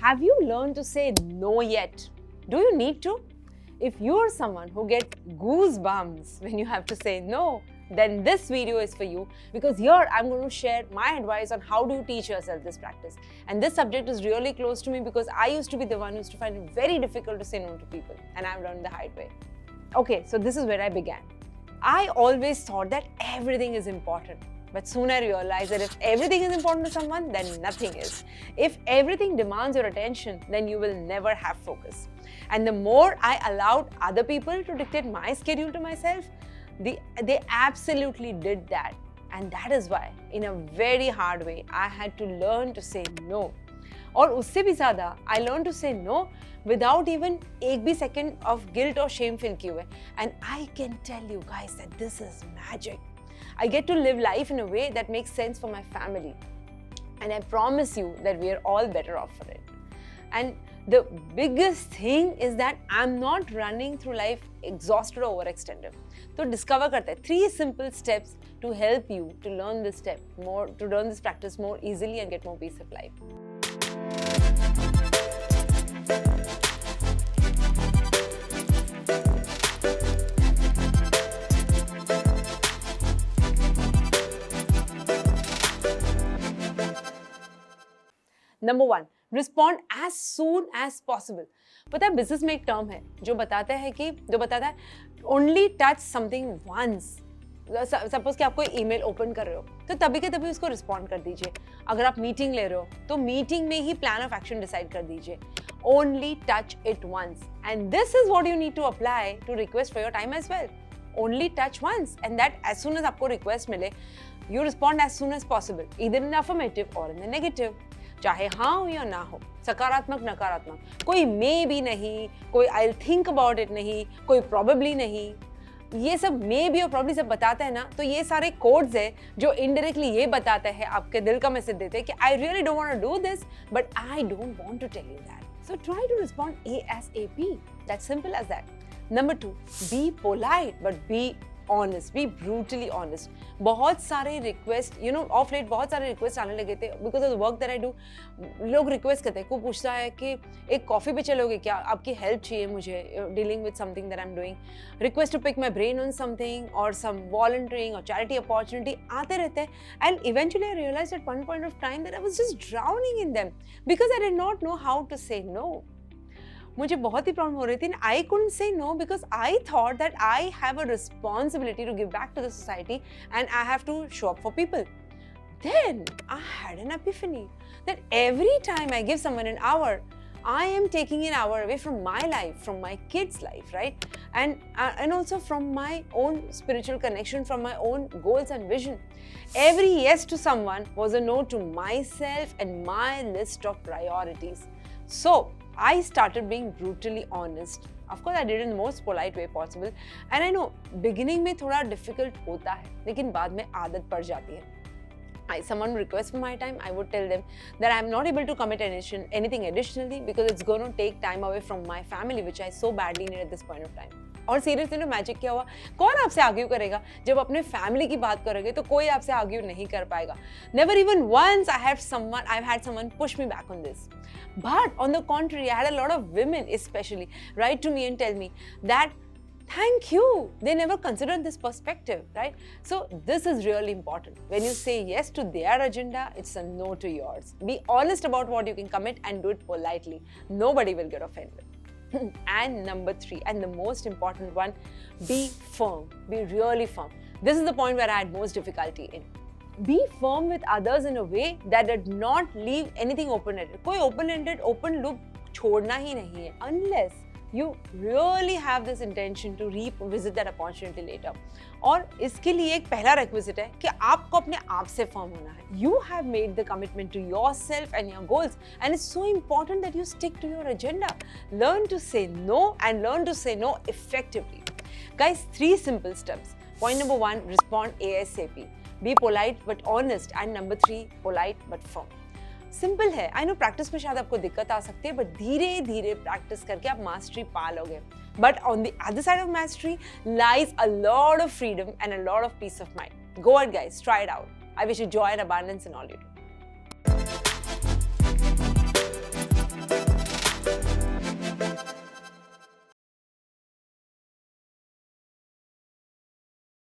Have you learned to say no yet? Do you need to? If you're someone who gets goosebumps when you have to say no, then this video is for you, because here I'm going to share my advice on how do you teach yourself this practice. And this subject is really close to me because I used to be the one who used to find it very difficult to say no to people, and I've learned the hard way. Okay, so this is where I began. I always thought that everything is important. But soon I realized that if everything is important to someone, then nothing is. If everything demands your attention, then you will never have focus. And the more I allowed other people to dictate my schedule to myself, they absolutely did that. And that is why, in a very hard way, I had to learn to say no. और उससे भी ज़्यादा, I learned to say no without even एक भी second of guilt or shame feel किए हुए. And I can tell you guys that this is magic. I get to live life in a way that makes sense for my family. And I promise you that we are all better off for it. And the biggest thing is that I'm not running through life exhausted or overextended. So discover करते हैं 3 simple steps to help you to learn this practice more easily and get more peace of life. Number 1, respond as soon as possible. पता है business में एक term है जो बताता है only touch something once. Suppose कि आप कोई ईमेल ओपन कर रहे हो तो तभी के तभी उसको रिस्पॉन्ड कर दीजिए. अगर आप मीटिंग ले रहे हो तो मीटिंग में ही प्लान ऑफ एक्शन डिसाइड कर दीजिए. Only touch it once. And this is what you need to apply to request for your time as well. Only touch once, and that as soon as आपको request मिले, you respond as soon as possible, either in the affirmative or in the negative. चाहे हाँ हो या ना हो, सकारात्मक नकारात्मक, कोई मे भी नहीं, कोई आई थिंक अबाउट इट नहीं, कोई प्रोबेबली नहीं. ये सब मे भी और प्रोबेबली सब बताते हैं ना, तो ये सारे कोड्स है जो इनडायरेक्टली ये बताते हैं, आपके दिल का मैसेज देते हैं कि I really don't want to do this, but I don't want to tell you that. So try to respond ASAP. That's simple as that. Number 2, be polite but be honest, be brutally honest. बहुत सारे request of late बहुत सारे request आने लगे थे because of the work that I do. लोग request करते हैं, कोई पूछता है कि एक कॉफ़ी पे चलोगे क्या, आपकी हेल्प चाहिए मुझे dealing with something that I am doing, request to pick my brain on something और सम वॉलंटियरिंग और चैरिटी अपॉर्चुनिटी आते रहते हैं. And eventually I realised at one point of time that I was just drowning in them because I did not know how to say no. मुझे बहुत ही problem हो रही थी. I couldn't say no because I thought that I have a responsibility to give back to the society and I have to show up for people. Then I had an epiphany that every time I give someone an hour, I am taking an hour away from my life, from my kids' life, right? And also from my own spiritual connection, from my own goals and vision. Every yes to someone was a no to myself and my list of priorities. So I started being brutally honest. Of course, I did it in the most polite way possible. And I know, beginning में थोड़ा difficult होता है, लेकिन बाद में आदत पड़ जाती है. Someone requests for my time, I would tell them that I am not able to commit anything additionally because it's going to take time away from my family, which I so badly need at this point of time. और seriously ना magic क्या हुआ, कौन आपसे argue करेगा जब अपने family की बात करोगे तो कोई आपसे आर्ग्यू नहीं कर पाएगा. Never even once I've had someone push me back on this. But on the contrary, I had a lot of women especially write to me and tell me that thank you, they never considered this perspective, right? So this is really important. When you say yes to their agenda, it's a no to yours. Be honest about what you can commit and do it politely. Nobody will get offended. And number 3, and the most important one, be firm. Be really firm. This is the point where I had most difficulty in. Be firm with others in a way that did not leave anything open-ended. कोई open-ended, open loop छोड़ना ही नहीं है, unless you really have this intention to revisit that opportunity later. और इसके लिए एक पहला requisite है कि आपको अपने आप से firm होना है. You have made the commitment to yourself and your goals, and it's so important that you stick to your agenda. Learn to say no and learn to say no effectively. Guys, 3 simple steps. Point number 1, respond ASAP. Be polite but honest. And number 3, polite but firm. Simple है. I know practice में शायद आपको दिक्कत आ सकती है, but धीरे धीरे practice करके आप मास्टरी पा लोगे. But on the other side of mastery lies a lot of freedom and a lot of peace of mind. Go ahead guys, try it out. I wish you joy and abundance in all you do.